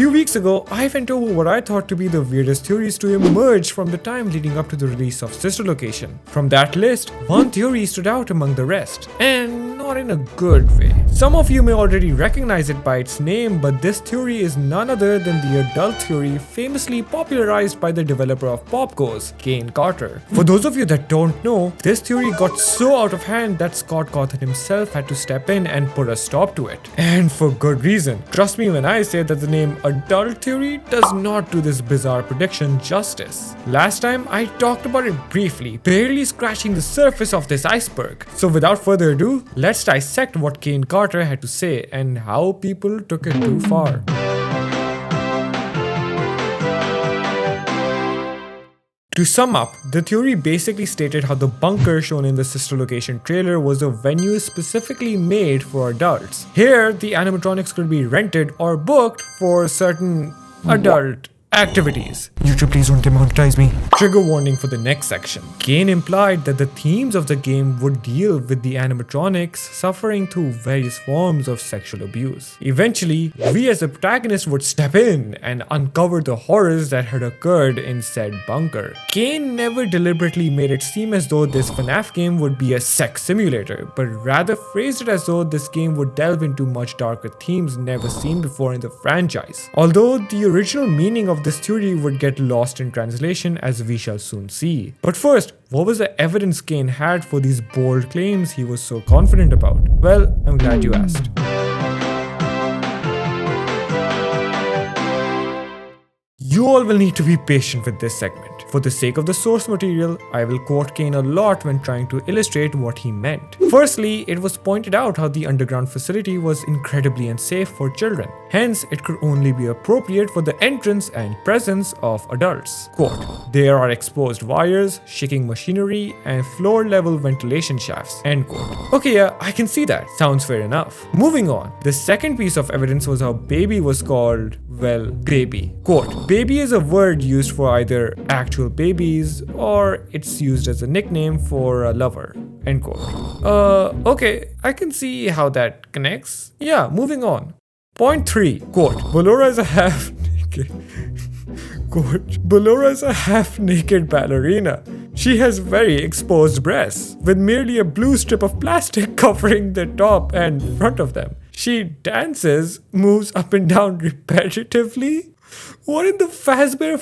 few weeks ago, I went over what I thought to be the weirdest theories to emerge from the time leading up to the release of Sister Location. From that list, one theory stood out among the rest, and not in a good way. Some of you may already recognize it by its name, but this theory is none other than the adult theory famously popularized by the developer of Popgoes, Kane Carter. For those of you that don't know, this theory got so out of hand that Scott Cawthon himself had to step in and put a stop to it. And for good reason. Trust me when I say that the name adult theory does not do this bizarre prediction justice. Last time I talked about it briefly, barely scratching the surface of this iceberg. So without further ado, let's dissect what Kane Carter had to say and how people took it too far. To sum up, the theory basically stated how the bunker shown in the Sister Location trailer was a venue specifically made for adults. Here, the animatronics could be rented or booked for certain adult activities. YouTube, please don't demonetize me. Trigger warning for the next section. Kane implied that the themes of the game would deal with the animatronics suffering through various forms of sexual abuse. Eventually, we as the protagonist would step in and uncover the horrors that had occurred in said bunker. Kane never deliberately made it seem as though this FNAF game would be a sex simulator, but rather phrased it as though this game would delve into much darker themes never seen before in the franchise. Although the original meaning of this theory would get lost in translation, as we shall soon see. But first, what was the evidence Kane had for these bold claims he was so confident about? Well, I'm glad you asked. You all will need to be patient with this segment. For the sake of the source material, I will quote Kane a lot when trying to illustrate what he meant. Firstly, it was pointed out how the underground facility was incredibly unsafe for children. Hence, it could only be appropriate for the entrance and presence of adults. Quote, there are exposed wires, shaking machinery, and floor-level ventilation shafts. End quote. Okay, yeah, I can see that. Sounds fair enough. Moving on. The second piece of evidence was how baby was called, well, baby. Quote, baby is a word used for either actual babies or it's used as a nickname for a lover. End quote. Okay, I can see how that connects. Yeah, moving on. Point 3. Quote, Ballora is a half-naked... Quote, Ballora is a half-naked ballerina. She has very exposed breasts, with merely a blue strip of plastic covering the top and front of them. She dances, moves up and down repetitively. What in the Fazbear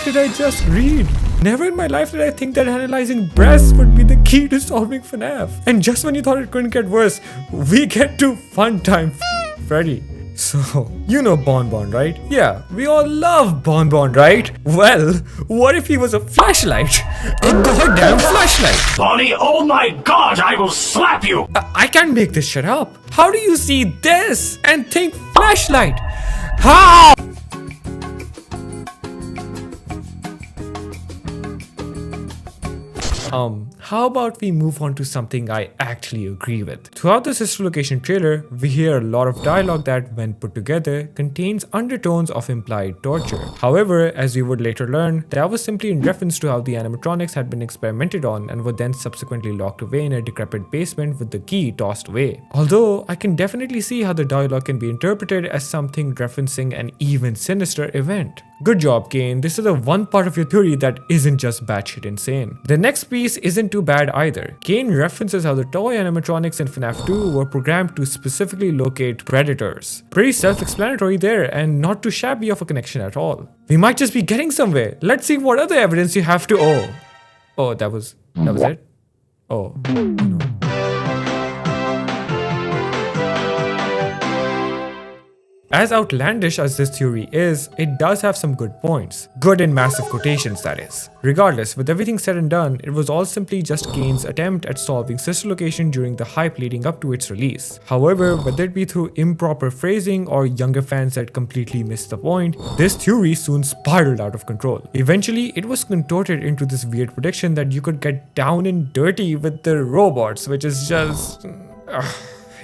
did I just read? Never in my life did I think that analyzing breasts would be the key to solving FNAF. And just when you thought it couldn't get worse, we get to Fun Time Freddy. So, you know Bonbon, right? Yeah, we all love Bonbon, right? Well, what if he was a flashlight? A goddamn flashlight! Bonnie, oh my god, I will slap you! I can't make this shit up. How do you see this and think flashlight? How? How about we move on to something I actually agree with. Throughout the Sister Location trailer, we hear a lot of dialogue that, when put together, contains undertones of implied torture. However, as we would later learn, that was simply in reference to how the animatronics had been experimented on and were then subsequently locked away in a decrepit basement with the key tossed away. Although, I can definitely see how the dialogue can be interpreted as something referencing an even sinister event. Good job, Kane. This is the one part of your theory that isn't just batshit insane. The next piece isn't too bad either. Kane references how the toy animatronics in FNAF 2 were programmed to specifically locate predators. Pretty self-explanatory there, and not too shabby of a connection at all. We might just be getting somewhere. Let's see what other evidence you have to... Oh, that was it? Oh, no. As outlandish as this theory is, it does have some good points. Good in massive quotations, that is. Regardless, with everything said and done, it was all simply just Kane's attempt at solving Sister Location during the hype leading up to its release. However, whether it be through improper phrasing or younger fans that completely missed the point, this theory soon spiraled out of control. Eventually, it was contorted into this weird prediction that you could get down and dirty with the robots, which is just...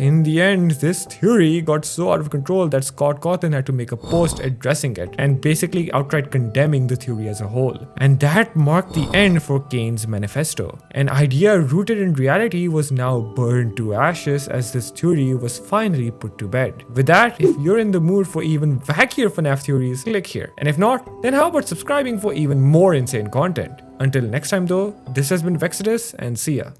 in the end, this theory got so out of control that Scott Cawthon had to make a post addressing it and basically outright condemning the theory as a whole. And that marked the end for Kane's manifesto. An idea rooted in reality was now burned to ashes as this theory was finally put to bed. With that, if you're in the mood for even wackier FNAF theories, click here. And if not, then how about subscribing for even more insane content? Until next time though, this has been Vexodus and see ya.